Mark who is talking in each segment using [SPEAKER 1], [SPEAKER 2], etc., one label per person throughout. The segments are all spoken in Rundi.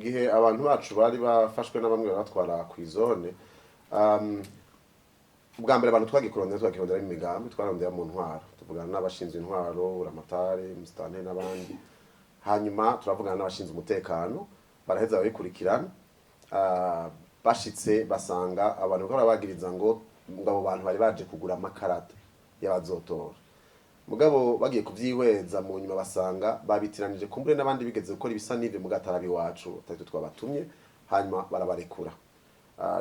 [SPEAKER 1] Gihe abantu bacu bari bafashwe na bamwe batwara ku izone ubwa mbere abantu twagikorondera imigambi twarondera mu ntwaro tuvugana n'abashinzwe intwaro uramatari mustane n'abandi hanyuma turavugana n'abashinzwe umutekano baraheza babikurikirana bashitse basanga abantu ko bagiriza ngo abo bantu bari baje kugura amakarata y'abazotora mugabo bagiye kuvyihweza mu nyuma basanga babitiranije kumbure n'abandi bigeze gukora ibisa n'ivyo mu gatarabi wacu atari twabatumye hanyuma barabarekura.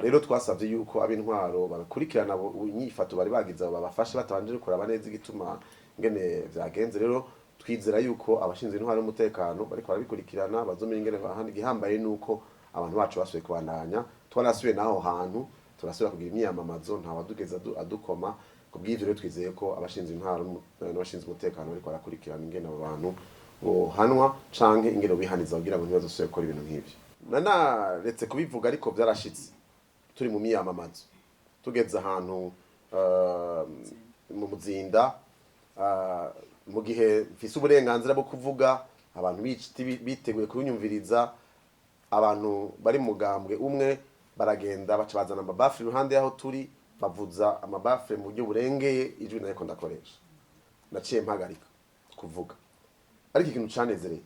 [SPEAKER 1] Rero twasavye yuko ab'intwaro bakurikirana inyifato bari bagize babafashe batabanje kuraba neza igituma ingene vyagenze. Rero twizera yuko abashinzwe intwaro n'umutekano bariko barabikurikirana bazomenya ingene bahandi gihambaye nuko abantu bacu basubiye kubandanya twarasubiye naho hantu turasubira kugira imyamamazo nta wadugeza adukoma kubw'ivyo rero twizeye ko abashinzwe intwaro n'abashinzwe umutekano bariko barakurikirana ingene abo bantu bohanwa canke ingene bihaniza kugira ngo ntibazosubire gukora ibintu nk'ivyo. Naretse kubivuga ariko vyarashitse turi mu miyamamazo tugeze ahantu mu muzinda mu gihe mfise uburenganzira bwo kuvuga abantu biteguye kunyumviriza abantu bari mugambwe umwe baragenda baca bazana amabafure iruhande yaho turi bavuza amabafure mu buryo burengeye ijwi nariko ndakoresha naciye mpagarika kuvuga ariko ikintu canezereye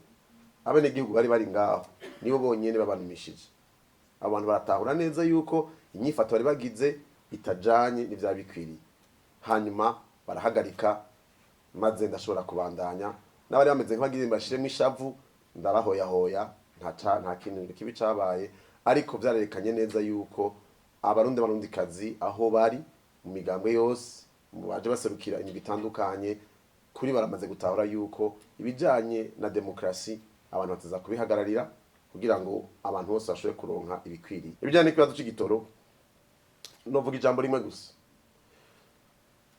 [SPEAKER 1] abenegihugu bari ngaho nibo bonyene babanumishije abantu baratahura neza yuko inyifato bari bagize itajanye n'ivyabikwiriye hanyuma barahagarika maze ndashobora kubandanya n'abari bameze nk'abagize mbashiremo ishavu ndabahoyahoya nta kintu kibi cabaye ariko vyarerekanye neza yuko abarundikazi aho bari mu migambwe yose baje baserukira ibintu bitandukanye kuri baramaze gutahura yuko ibijanye na demokrasi abantu bateza kubihagararira kugira ngo abantu bose bashobore kuronka ibikwiriye. Ibijanye n'ikibazo c'igitoro novuga ijambo rimwe gusa,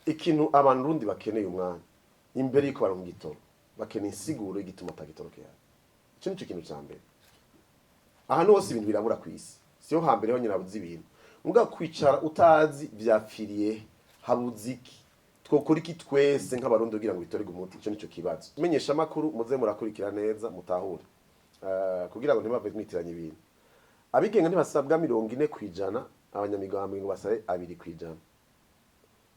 [SPEAKER 1] ikintu abantu rundi bakeneye umwanya imbere yuko baronka igitoro bakeneye insiguro y'igituma atagitoro kihari. Ico nico kintu ca mbere. Ahantu hose ibintu birabura kw'isi siyo hambere ho nyina buzi ibintu muga kwicara utazi vyapfiriye habuze iki twokora iki twese nk'abarundi kugira ngo bitorege umuti. Ico nico kibazo. Menyesha makuru muze murakurikira neza mutahure kugira ngo ntibave mwitiranye ibintu. Abigenga ntibasabwa 40% abanyamigambi ngo basabe 2%.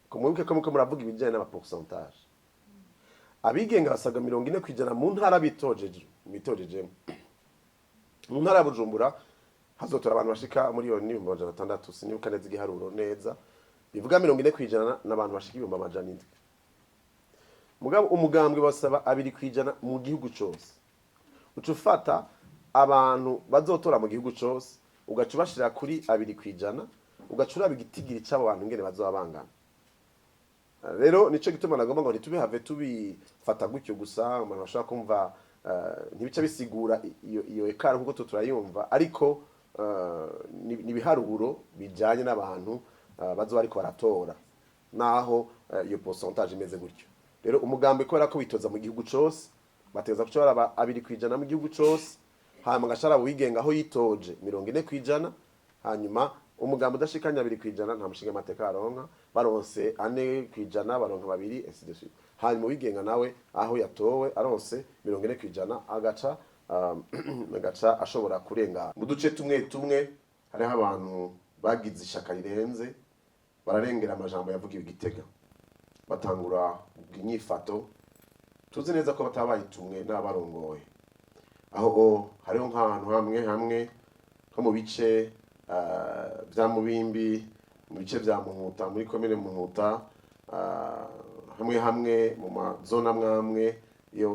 [SPEAKER 1] Kumwibuke ko muko muravuga ibijanye n'aba pourcentage. Abigenga basabwa 40% mu ntara bitojeje mu ntara ya Bujumbura hazotora abantu bashika muri 1,600 sinibuka neza igiharuro neza bivuga 40% n'abantu bashika 700. Mugabo umugambwe basaba 2% mu gihugu cyose. Ucufata abantu bazotora mu gihugu cyose ugacubashira kuri 2% ugacura bigitigiri cy'abo bantu ngene bazobangana. Rero nico gituma nagomba ngo ntitubihave tubifata gutyo gusa umuntu bashaka kumva ntibica bisigura iyo ekara nkuko turayumva ariko nibiharuro bijanye n'abantu bazo bariko baratora naho iyo pourcentage imeze gutyo. Rero umugambi ko ko bitoza mu gihugu cyose bateza kucora 2% mu gihugu cyose hanyuma gashara wigenga aho yitoje 40% hanyuma umugambi udashikanya 2% nta mushinga amateka aronka baronse 4% baronka 2 ainsi de suite. Hanyuma wigenga nawe aho yatowe aronse 40% agaca ashobora kurenga mu duce tumwe hariho abantu bagize ishaka rirenze bararengera amajambo yavuga ibigitega batangura inyifato tuzi neza ko batabayitumwe n'abarongoye aho hariho nk'ahantu hamwe ko mu bice vya Mubimbi mu bice vya Muhuta muri komine Muhuta hamwe mu mazona mwamwe yo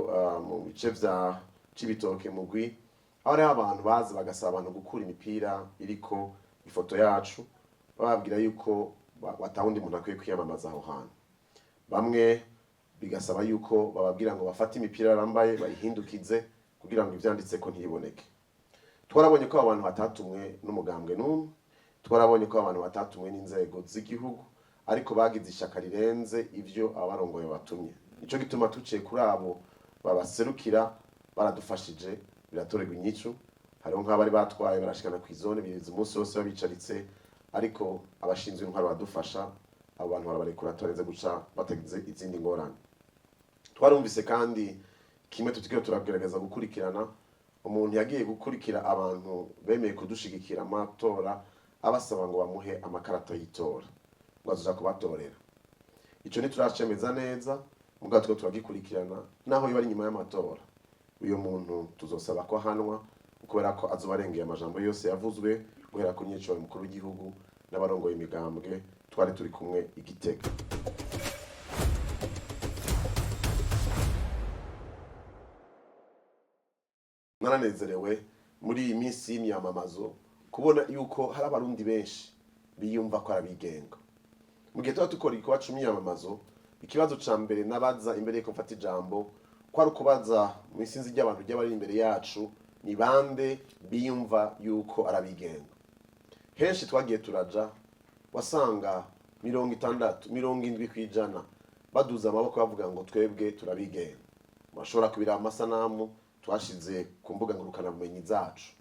[SPEAKER 1] mu bice vya Cibitoke mugwi aho ari abantu bazi bagasaba abantu gukura imipira iriko ifoto yacu bababwira yuko watawundi muntu akwiye kwiyamamaza aho hantu. Bamwe bigasaba yuko bababwira ngo bafate imipira rambaye bayihindukize kugira ngo ivyanditse ko ntiboneke. Twarabonye ko abantu batatumwe n'umugambwe n'umwe, twarabonye ko abantu batatumwe n'inzego z'igihugu ariko bagize ishaka rirenze ivyo abarongoye batumye. Nico gituma tuciye kuri abo babaserukira baradufashije biratorerwa inyicu. Hariho nk'abari batwaye barashikana ku izone biriza umunsi wose babicaritse ariko abashinzwe intwaro badufasha abo bantu barabarekura toreze guca bategize izindi ngorane. Twarumvise kandi kimwe tutikiro turagerageza gukurikirana umuntu yagiye gukurikira abantu bemeye kudushigikira amatora abasaba ngo bamuhe amakarata y'itora ngo azoja kubatorera. Ico ntituracemeza neza mugabo two turagikurikirana naho yoba ari nyuma y'amatora. Uyo muntu tuzosaba ko ahanwa kubera ko azoba arengeye amajambo yose yavuzwe guhera ku nyiciro mukuru w'igihugu n'abarongoye imigambwe twari turi kumwe Igitega. Naranezerewe muri iyi minsi y'imyamamazo kubona yuko hari abarundi benshi biyumva ko arabigenga. Mu gihe tuba dukora igikorwa c'imyamamazo, ikibazo ca mbere nabaza imbere yuko mfata ijambo kwari ukubaza mu isinzi ry'abantu ry'abari imbere yacu ni bande biyumva yuko arabigenga. Henshi twagiye turaja wasanga 60, 70% baduza amaboko bavuga ngo twebwe turabigenga. Bashobora kubira amasanamu twashize ku mbuga ngurukana bumenyi zacu,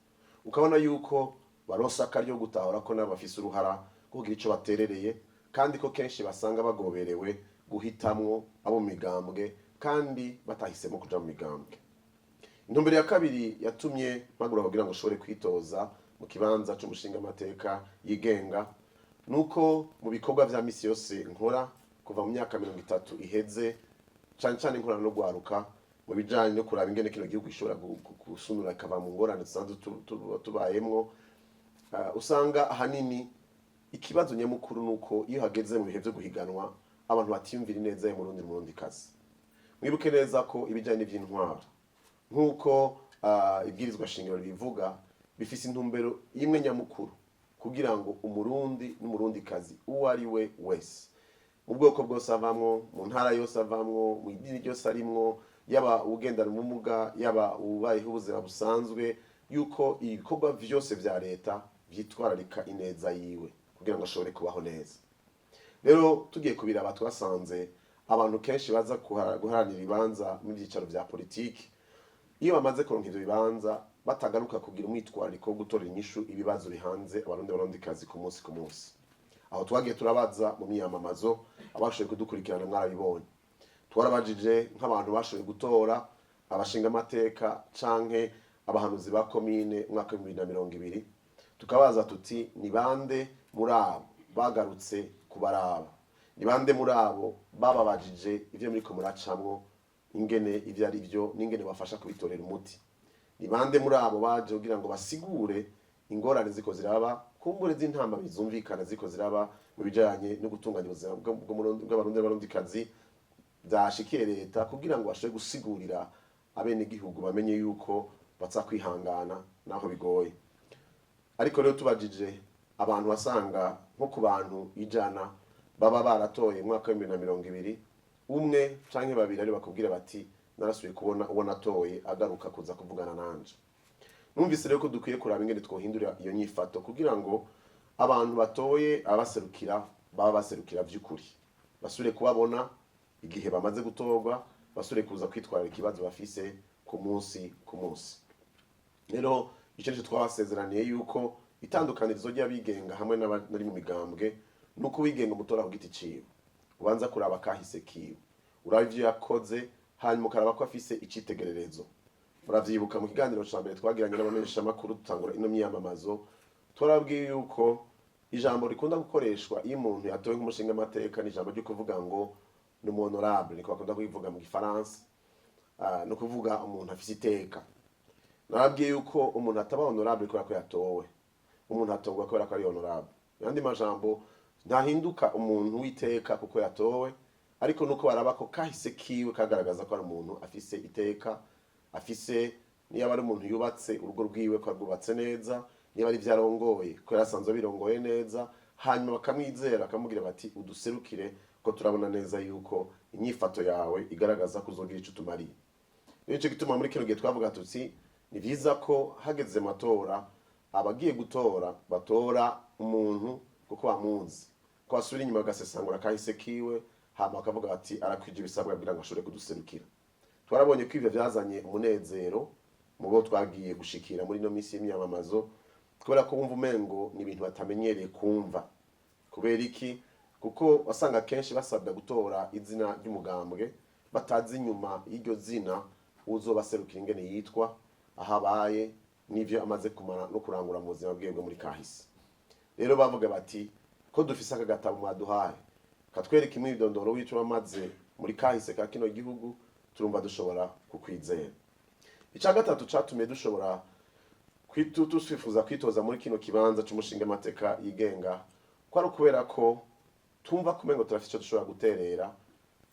[SPEAKER 1] ukabona yuko baronsa akaryo gutahura ko nabo bafise uruhara kugira ico baterereye, kandi ko kenshi basanga bagoberewe guhitamwo abo migambwe kandi batahisemo kuja mu migambwe. Intumbero ya kabiri yatumye mpagura kugira ngo ushobore kwitoza mu kibanza c'umushinga amateka yigenga nuko mu bikorwa vya misi yose nkora kuva mu myaka 30 iheze, cane nkora no gwaruka mu bijanye no kuraba ingene kino gihugu gishobora gusunura kava mu ngorane dusanzwe tubayemwo. Usanga ahanini ikibazo nyamukuru nuko iyo hageze mu bihe vyo guhiganwa abantu batiyumvira neza mu Burundi kazi. Mwibuke neza ko ibijanye n'ivy'intwara nkuko ibwirizwa shingiro bivuga bifise intumbero imwe nyamukuru kugira ngo umurundi n'umurundi kazi uwo ari we wese mu bwoko bwose avamwo, mu ntara yose avamwo, mu idini ryose arimwo, yaba ugendana ubumuga, yaba ubayeho ubuzima busanzwe, yuko ibikorwa vyose vya leta vyitwararika ineza yiwe kugira ngo ashobore kubaho neza. Rero tugiye kubiraba twasanze abantu kenshi baza guharanira ibibanza mu byicaro vya politiki, iyo bamaze kuronka ivyo bibanza batagaruka kugira umwitwarariko wo gutora inyishu ibibazo bihanze abarundikazi ku munsi. Aho twagiye turabaza mu myamamazo abashoboye kudukurikirana mwarabibonye. Twarabajije nk'abantu bashoboye gutora abashinga amateka canke abahanuzi ba komine mwaka 2020, tukabaza tuti ni bande muri abo bagarutse kubaraba, ni bande muri abo bababajije ivyo muri ko muracamwo ingene ivyo ari byo n'ingene bafasha kubitorera umuti, ni bande muri abo baje kugira ngo basigure ingorane ziko ziraba kumbure z'intamba bizumvikana ziko ziraba mu bijanye no gutunganya ubuzima bw'abarundikazi byashikiye leta kugira ngo bashobore gusigurira abene gihugu bamenye yuko batsa kwihangana naho bigoye. Ariko rero tubajije abantu wasanga nko ku bantu 100 baba baratoye mwaka 2020, umwe canke babiri ari bakubwira bati narasubiye kubona uwo natoye agaruka kuza kuvugana nanje. Numvise rero ko dukwiye kuraba ingene twohindura iyo nyifato kugira ngo abantu batoye abaserukira baba baserukira vy'ukuri, basubire kubabona igihe bamaze gutorwa, basubire kuza kwitwara ikibazo bafise ku munsi. Rero ico cyo twabasezeraniye yuko itandukanirizo ry'abigenga hamwe n'abari mu migambwe nuko wigenga umutora ku giti ciwe ubanza kuraba kahise kiwe, uraba ivyo yakoze hanyuma ukaraba ko afise icitegererezo. Muravyibuka mu kiganiro ca mbere twagiranye n'abamenyesha makuru dutangura ino myamamazo, twarabwiye yuko ijambo rikunda gukoreshwa iyo umuntu yatowe nk'umushinga amateka ni ijambo ryo kuvuga ngo ni honorable, niko bakunda kubivuga mu Gifaransa, no kuvuga umuntu afise iteka. Narabwiye yuko umuntu ataba honorable kubera ko yatowe, umuntu atogwa kubera ko ari honorable. Yandi majambo ntahinduka umuntu witeka kuko yatowe, ariko nuko baraba ko kahise kiwe kagaragaza ko ari umuntu afise iteka, afise niyo ari umuntu yubatse urugo rwiwe ko rwubatse neza, niba ari vyarongoye ko yasanzwe birongoye neza, hanyuma bakamwizera akamubwira bati uduserukire ko turabona neza yuko inyifato yawe igaragaza kuzogira ico tumariye. Nico gituma muri kino gihe twavuga tuti ni vyiza ko hageze matora abagiye gutora batora umuntu kuko bamuzi, ko asubira inyuma bagasesangura kahise kiwe, hama bakavuga bati arakwije ibisabwa kugira ngo ashobore kuduserukira. Twarabonye ko ivyo vyazanye umunezero mu bo twagiye gushikira muri no misi y'imyamamazo, kubera ko wumva umengo ni ibintu batamenyereye kumva. Kubera iki? Kuko wasanga kenshi basabwa gutora izina ry'umugambwe batazi inyuma y'iryo zina uzobaserukira ingene yitwa, ahabaye n'ivyo amaze kumara no kurangura mu buzima bwiwe bwo muri kahise. Rero bavuga bati ko dufise aka gatabo mwaduhaye katwereka imyidondoro w'ico bamaze muri kahise ka kino gihugu, turumva dushobora kukwizera. Ica gatatu catumye dushobora twifuza kwitoza muri kino kibanza c'umushinga amateka yigenga, ko ari kubera ko tumva kumengo turafise ico dushobora guterera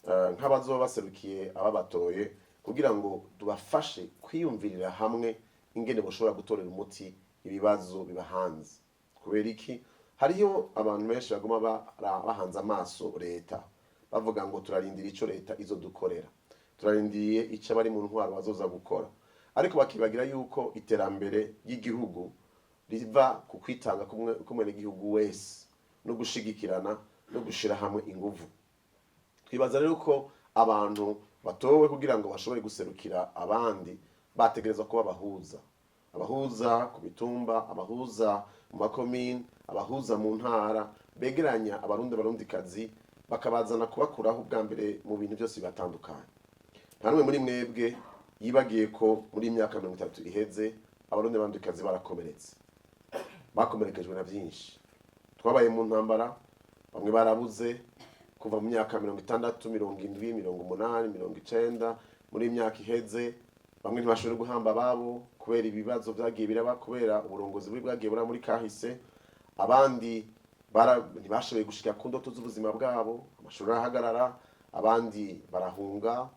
[SPEAKER 1] nk'abazoba baserukiye ababatoye, kugira ngo tubafashe kwiyumvirira hamwe ingene boshobora gutorera umuti ibibazo bibahanze. Kubera iki hariyo abantu benshi baguma bahanze amaso leta, bavuga ngo turarindira ico leta izodukorera, turarindiriye ico abari mu ntwaro bazoza gukora, ariko bakibagira yuko iterambere ry'igihugu riva ku kwitanga kumwe n'igihugu wese no gushigikirana no gushira hamwe inguvu. Twibaza rero ko abantu batowe kugira ngo bashobore guserukira abandi bategerezwa kuba abahuza ku mitumba, abahuza mu makomine, abahuza mu ntara, begeranya barundikazi bakabazana kubakuraho ubwa mbere mu bintu byose bibatandukanye. Nta numwe muri mwebwe yibagiye ko muri imyaka 30 iheze barundikazi bakomerekejwe na byinshi. Twabaye mu ntambara, bamwe barabuze kuva mu myaka 60, 70, 80, 90, muri imyaka iheze bamwe ntibashobora guhamba babo kubera ibibazo vyagiye biraba, kubera uburongozi buri bwagiye bura muri kahise. Abandi ntibashoboye gushika ku ndoto z'ubuzima bwabo, amashuri arahagarara, abandi barahunga.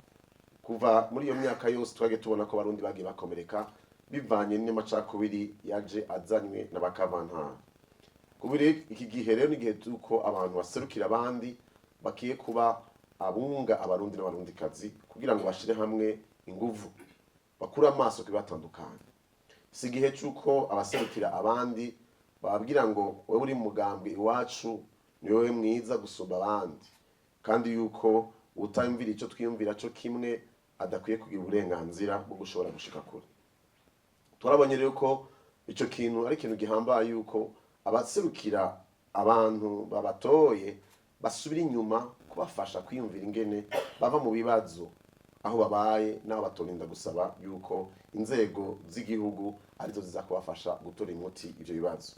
[SPEAKER 1] Kuva muri iyo myaka yose twagiye tubona ko barundi bagiye bakomereka bivanye n'amacakubiri yaje azanywe n'abakavantara. Kubiri iki gihe rero n'igihe tuko abantu baserukira abandi bakiye kuba abunga abarundi n'abarundikazi kugira ngo bashire hamwe inguvu, bakura amaso kibatandukanye. Si igihe cyuko abaserukira abandi bababwira ngo wewe uri mu mugambwe iwacu ni wowe mwiza gusumba abandi, kandi yuko utayumvira ico twiyumvira cyo kimwe adakwiye kugira uburenganzira bwo gushobora gushika kure. Turabonye rero ko ico kintu ari ikintu gihambaye yuko abaserukira abantu babatoye basubira inyuma kubafasha kwiyumvira ingene bava mu bibazo aho babaye, naho batorinda gusaba yuko inzego z'igihugu arizo ziza kubafasha gutora umuti ivyo bibazo.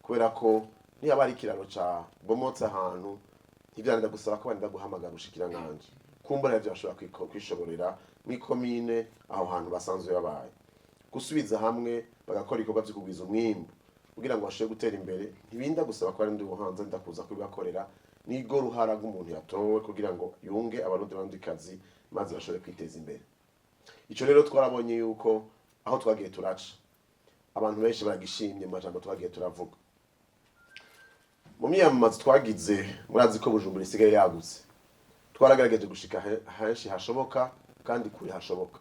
[SPEAKER 1] Kubera ko niba ari kiraro ca bomotse ahantu ntivyarenda gusaba ko barenda guhamagara ushikiranganje, kumbura yavyo bashobora kwishoborera mw'ikomine aho hantu basanzwe babaye, gusubiza hamwe bagakora ibikorwa vyo kugwiza umwimbu kugira ngo bashobore gutera imbere. Ntibinda gusaba ko ari ndi ubuhanza ndakuza kubibakorera, nigo ruhara rw'umuntu yatowe kugira ngo yunge abarundikazi maze bashobore kwiteza imbere. Ico rero twarabonye yuko aho twagiye turaca abantu benshi baragishimye mu majambo twagiye turavuga. Mu myamamazo twagize murazi ko Bujumbura isigaye yagutse, twaragerageje gushika henshi hashoboka kandi kuri hashoboka,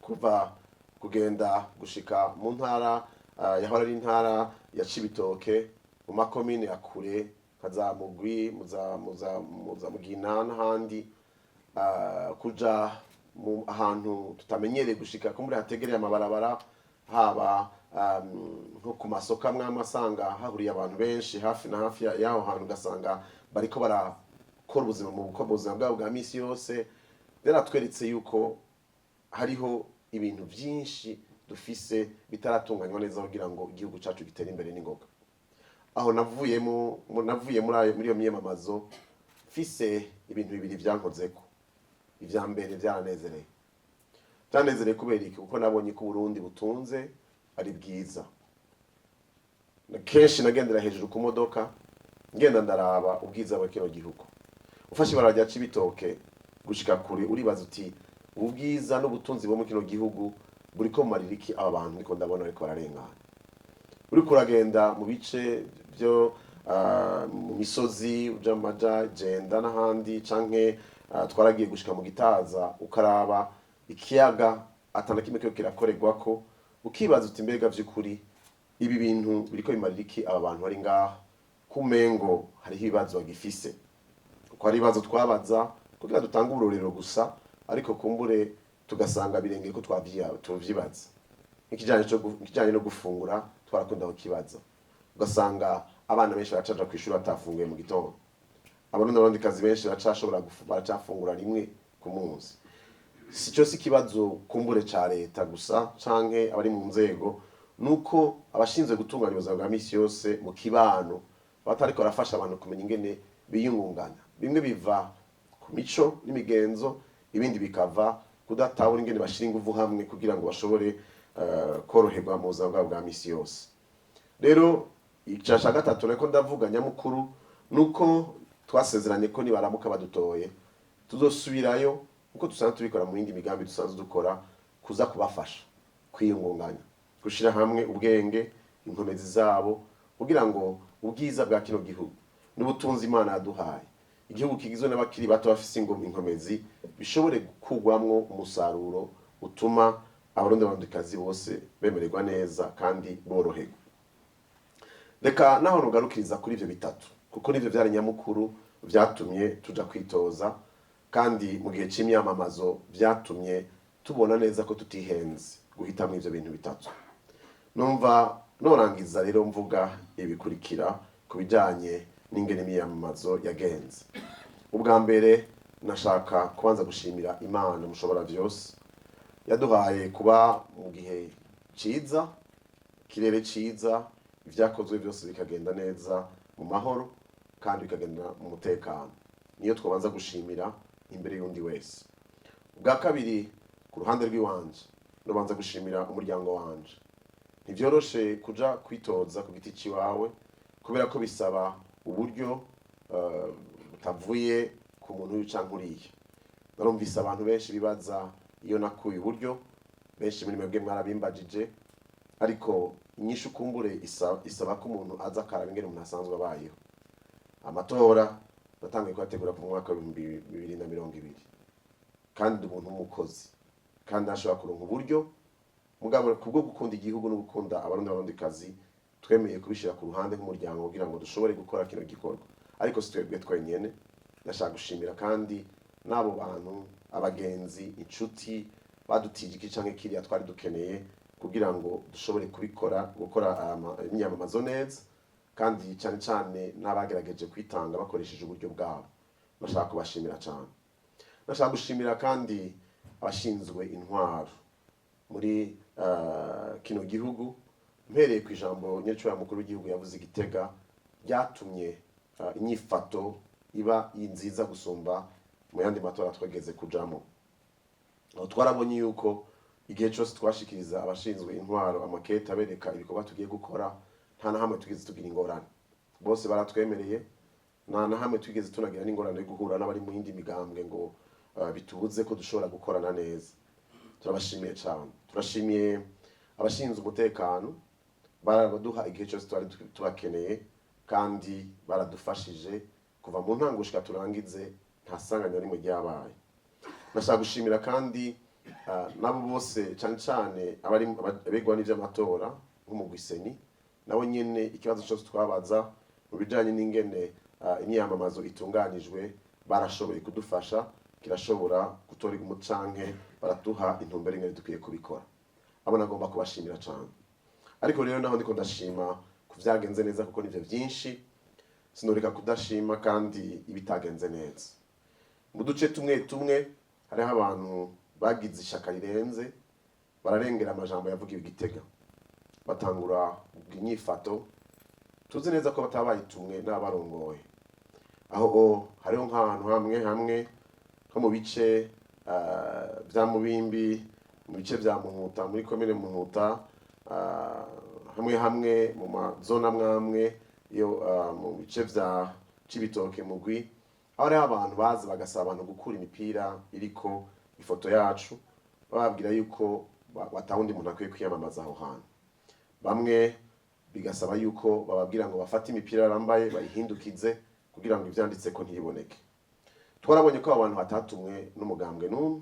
[SPEAKER 1] kuva kugenda gushika mu ntara yahora ari intara ya Cibitoke, mu makomine ya kure kaza mugwi muza mugina n'ahandi, kuja mu ahantu tutamenyereye gushika ko muri hategereye amabarabara, haba nko ku masoko amwe amasanga hahuriye abantu benshi hafi na hafi yaho hantu, ugasanga bariko barakora ubuzima mu buzima bwabo bwa misi yose. Byaratweretse yuko hariho ibintu byinshi dufise bitaratunganywa neza kugira ngo igihugu cacu gitere imbere n'ingoga. Aho navuye muri iyo myemamazo fise ibintu bibiri vyankozeko. Ivya mbere byanezereye kubera iki? Kuko nabonye ko Burundi butunze ari bwiza. Kenshi nagendera hejuru ku modoka ngenda ndaraba ubwiza bwa kino gihugu. Ufashe barajya Cibitoke gushika kure uribaza uti ubwiza n'ubutunzi bwo mu kino gihugu buriko maririki aba bantu niko ndabona ariko bararengana. Uri kuragenda mu bice byo mu misozi uja maja Jenda n'ahandi canke twaragiye gushika mu Gitaza ukaraba ikiyaga atana kimwe cyo kirakorerwako, ukibaza uti mbega vy'ukuri ibi bintu biriko bimaririki aba bantu bari ngaha, kumengo hari ibibazo bagifise. Uko ari ibibazo twabaza kugira dutanga uburorero gusa, ariko kumbure tugasanga birengeye ko tuvyibaza. Ikijanye no gufungura twarakunda kukibaza, ugasanga abana benshi baracaja kwishura batafunguye mu gitondo, abarundi kazi benshi baracashobora baracafungura rimwe ku munsi. sico si kibazo kumbure ca leta gusa canke abari mu nzego nuko abashinzwe gutunganya ubuzima bwa misi yose mu kibano batariko barafasha abantu kumenya ingene biyungunganya. Bimwe biva ku mico n'imigenzo, ibindi bikava kudatahura ingene bashira inguvu hamwe kugira ngo bashobore koroherwa mu buzima bwabo bwa misi yose. Rero icasha gatatu nako ndavuga nyamukuru nuko twasezeranye ko nibaramuka badutoye tuzosubirayo uko dusanzwe tubikora mu yindi migambi dusanzwe dukora, kuza kubafasha kwiyungunganya, gushira hamwe ubwenge, inkomezi zabo kugira ngo ubwiza bwa kino gihugu n'ubutunzi Imana yaduhaye, igihugu kigizwe n'abakiri bato bafise inkomezi, bishobore gukugwamwo umusaruro utuma abarundi n'abandikazi bose bemererwa neza kandi boroherwa. Reka naho nugarukiriza kuri ivyo bitatu kuko nivyo vyari nyamukuru vyatumye tuja kwitoza, kandi mu gihe c'imyamamazo vyatumye tubona neza ko tutihenze guhitamwo ivyo bintu bitatu. Numva norangiza rero mvuga ibikurikira ku bijanye n'ingene imyamamazo yagenze. Ubwa mbere nashaka kubanza gushimira Imana mushobora vyose yaduhaye kuba mu gihe ciza, kirere ciza, ivyakozwe vyose bikagenda neza mu mahoro kandi bikagenda mu mutekano. Niyo twabanza gushimira imbere y'undi wese. Ubwa kabiri ku ruhande rw'iwanje nobanza gushimira umuryango wanje. Ntivyoroshe kuja kwitoza ku giti ciwawe kubera ko bisaba uburyo butavuye ku muntu uyu canke uriya. Narumvise abantu benshi bibaza iyo nakuye uburyo, benshi muri mwebwe mwarabimbajije, ariko inyishu kumbure isaba ko umuntu aza akaraba ingene umuntu asanzwe abayeho. Amatora natangiye kuyategura ku mwaka wa 2020 kandi umuntu w'umukozi kandi ashobora kuronka uburyo, mugabo kubwo gukunda igihugu no gukunda abarundi n'abandikazi twemeye kubishira ku ruhande nk'umuryango kugira ngo dushobore gukora kino gikorwa. Ariko si twebwe twenyene, ndashaka gushimira kandi n'abo bantu, abagenzi, inshuti badutije iki canke kiriya twari dukeneye kugira ngo dushobore gukora imyamamazo neza, kandi cyane cyane n'abagerageje kwitanga bakoresheje uburyo bwabo. Ndashaka kubashimira cyane. Ndashaka gushimira kandi abashinzwe intwaro muri kino gihugu, mpereye ku ijambo nyacyo mukuru w'igihugu yavuze Igitega, ryatumye inyifato iba nziza gusumba mu yandi matora twageze kujamo. Aho twarabonye yuko igihe cyose twashikiriza abashinzwe intwaro amakete abereka ibikorwa tugiye gukora, nta na hamwe tugeze tugira ingorane. Bose baratwemereye, nta na hamwe tugeze tunagira n'ingorane yo guhura n'abari mu yindi migambwe ngo bitubuze ko dushobora gukorana neza. Turabashimiye cyane. Turashimiye abashinzwe umutekano, baraduha igihe cyose twari tubakeneye kandi baradufashije kuva mu ntango gushika turangize, nta sanganya rimwe ryabaye. Ndashaka gushimira kandi nabo bose cyane cyane abari abegwa n'ivy'amatora nk'umugwiseni, nabo nyene ikibazo cyose twabaza mu bijanye n'ingene imyamamazo itunganijwe barashoboye kudufasha, kirashobora gutora umucanke baratuha intumbero ingene dukwiye kubikora. Abo nagomba kubashimira cyane. Ariko rero naho ndiko ndashima kuvyagenze neza kuko nivyo vyinshi, sinoreka kudashima kandi ibitagenze neza. Mu duce tumwe hariho abantu bagize ishaka rirenze, bararengera amajambo yavuga Igitega, batangura inyifato tuzi neza ko batabayitumwe n'abarongoye. Aho hariho nk'ahantu hamwe nko mu bice vya Mubimbi, mu bice vya Muhuta, muri komine Muhuta, hamwe mu mazona amwe yo mu bice vya Cibitoke Mugwi, aho hariho abantu bazi bagasaba abantu gukura imipira iriko ifoto yacu, bababwira yuko batawundi muntu akwiye kwiyamamaza aho hantu. Bamwe bigasaba yuko bababwira ngo bafate imipira bambaye bayihindukize kugira ngo ivyanditse ko ntiboneke. Twarabonye ko abantu batatumwe n'umugambwe n'umwe,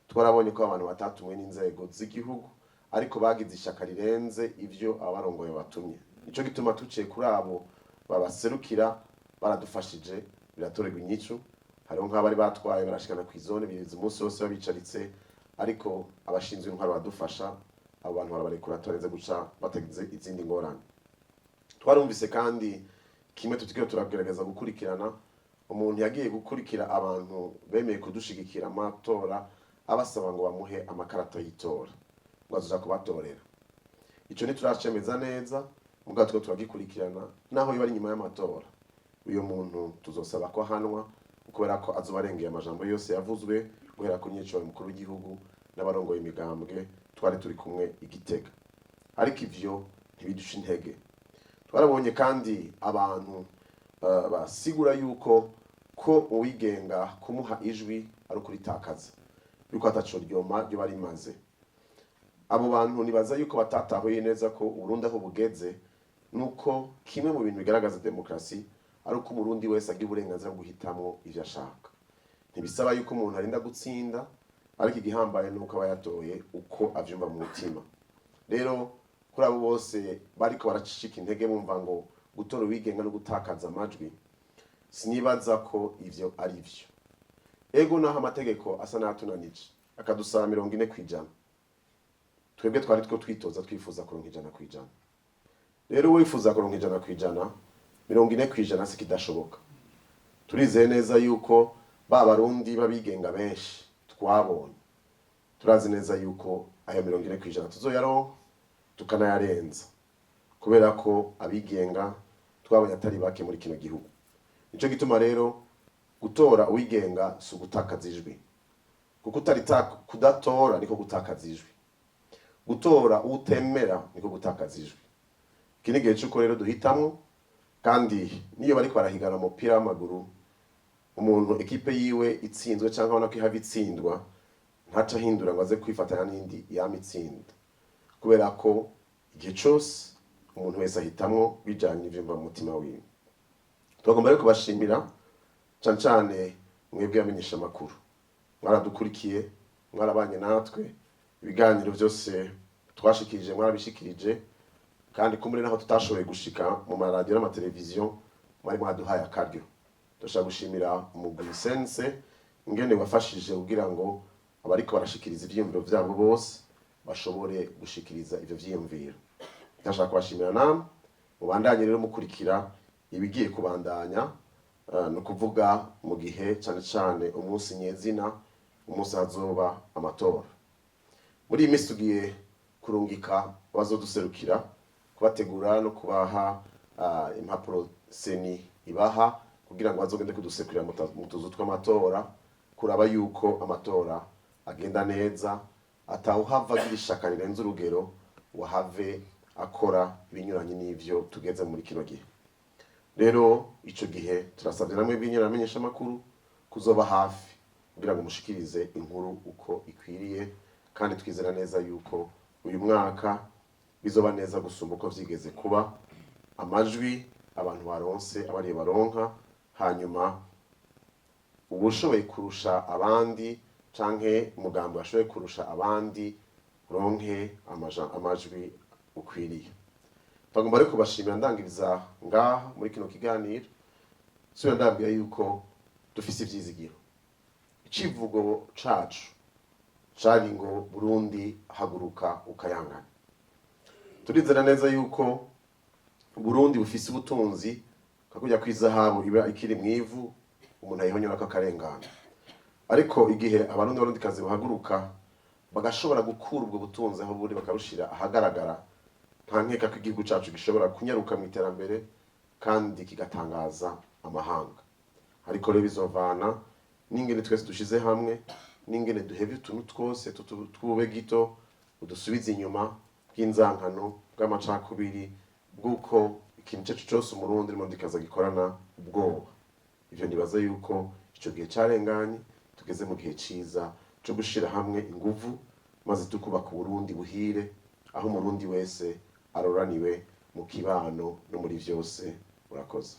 [SPEAKER 1] twarabonye ko abantu batatumwe n'inzego z'igihugu, ariko bagize ishaka rirenze ivyo abarongoye batumye. Nico gituma tuciye kuri abo babaserukira, baradufashije, biratorerwa inyicu. Hariho nk'abari batwaye barashikana kw'izone biriza umunsi wose babicaritse, ariko abashinzwe intwaro badufasha, abo bantu barabarekura turenze guca batagize izindi ngorane. Twarumvise kandi kimwe tutikiro turagerageza gukurikirana, umuntu yagiye gukurikira abantu bemeye kudushigikira amatora abasaba ngo bamuhe amakarata y'itora ngo azoja kubatorera. Ico ntituracemeza neza mugabo two turagikurikirana naho yoba ari nyuma y'amatora. Uyo muntu tuzosaba ko ahanwa kubera ko azobarengeye amajambo yose yavuzwe guhera ku nyiciro mukuru w'igihugu n'abarongoye imigambwe twari turi kumwe igitega. Ariko ivyo ntibidusha intege. Twarabonye kandi abantu basigura yuko ko uwigenga kumuha ijwi ari ukuritakaza yuko ataco ryoma ryo barimaze. Abo bantu nibaza yuko batatahuye neza ko Burundi aho bugeze nuko kimwe mu bintu bigaragaza demokrasi ari uko umurundi wese agira uburenganzira bwo guhitamwo ivyo ashaka. Ntibisaba yuko umuntu arinda gutsinda, ariko igihambaye nuko aba yatoye uko avyumva mu mutima. Rero kuri abo bose bariko baracicika intege bumva ngo gutora uwigenga no gutakaza amajwi, sinibaza ko ivyo ari vyo. Ego naho amategeko asa n'atunanije akadusaba 40%, twebwe twari two twitoza twifuza kuronka 100%. Rero wifuza kuronka 100%, 40% sikidashoboka. Turizeye neza yuko ba barundi babigenga benshi twabonye, turazi neza yuko ayo 40% tuzoyaronka tukanayarenza, kubera ko abigenga twabonye atari bake muri kino gihugu. Nico gituma rero gutora uwigenga si ugutakaza ijwi, kuko kudatora niko gutakaza ijwi, gutora utemera niko gutakaza ijwi. Iki ni igihe cy'uko rero duhitamwo, kandi niyo bariko barahigana umupira w'amaguru, umuntu ekipe yiwe itsinzwe cyangwa abona ko ihava itsindwa, ntaca ahindura ngo aze kwifatanya n'indi yamitsinda, kubera ko igihe cyose umuntu wese ahitamwo bijanye n'ivyumva mu mutima wiwe. Tugomba rero kubashimira cyane mwebwe amenyesha makuru, mwaradukurikiye, mwarabanye natwe, ibiganiro byose twashikirije mwarabishikirije, kandi kumure naho tutashoboye gushika mu maradiyo n'amateleviziyo mwari mwaduhaye akaryo. Ndashaka gushimira umugwi sense ingene wafashije kugira ngo abariko barashikiriza ivyiyumviro vyabo bose bashobore gushikiriza ivyo vyiyumviro. Ndashaka kubashimira namwe mubandanye rero mukurikira ibigiye kubandanya, no kuvuga mu gihe cyane umunsi nyezina, umunsi hazoba amatora. Muri iyi minsi tugiye kurungika bazoduserukira kubategura no kubaha impapuro seni ibaha kugira ngo bazogende kudusekurira mu tuzu tw'amatora, kuraba yuko amatora agenda neza, atawuhava agira ishaka rirenze urugero wahave akora ibinyuranye n'ivyo tugeze muri kino gihe. Rero ico gihe turasabye namwe bw'inyuramenyesha makuru kuzoba hafi kugira ngo mushikirize inkuru uko ikwiriye, kandi twizera neza yuko uyu mwaka bizoba neza gusumba uko vyigeze kuba. Amajwi abantu baronse abari baronka, hanyuma ubushoboye kurusha abandi canke umugambi washoboye kurusha abandi ronke amajwi ukwiriye. Tugomba rero kubashimira ndangiriza ngaha muri kino kiganiro, sura ndabwira yuko dufise ivyizigiro. Icivugo cacu cari ngo Burundi haguruka ukayangana. Turizera neza yuko Burundi bufise ubutunzi kakujya kwizahabu iba ikiri mwivu, umuntu ayihonyora ko akarengana. Ariko igihe abarundi kazi bahaguruka bagashobora gukura ubwo butunzi aho buri bakarushira ahagaragara, nta nkeka ko igihugu cacu gishobora kunyaruka mu iterambere kandi kigatangaza amahanga. Ariko rero bizovana n'ingene twese dushize hamwe, n'ingene duhevye utuntu twose twube gito udusubiza inyuma bw'inzankano bw'amacakubiri, bw'uko ikintu cyacu cyose umurundi rimo ndikaza gikorana ubwoba. Ivyo nibaza yuko ico gihe carenganye, tugeze mu gihe ciza cyo gushira hamwe inguvu maze tukubaka Burundi buhire, aho umurundi wese aroraniwe mu kibano no muri vyose. Murakoze.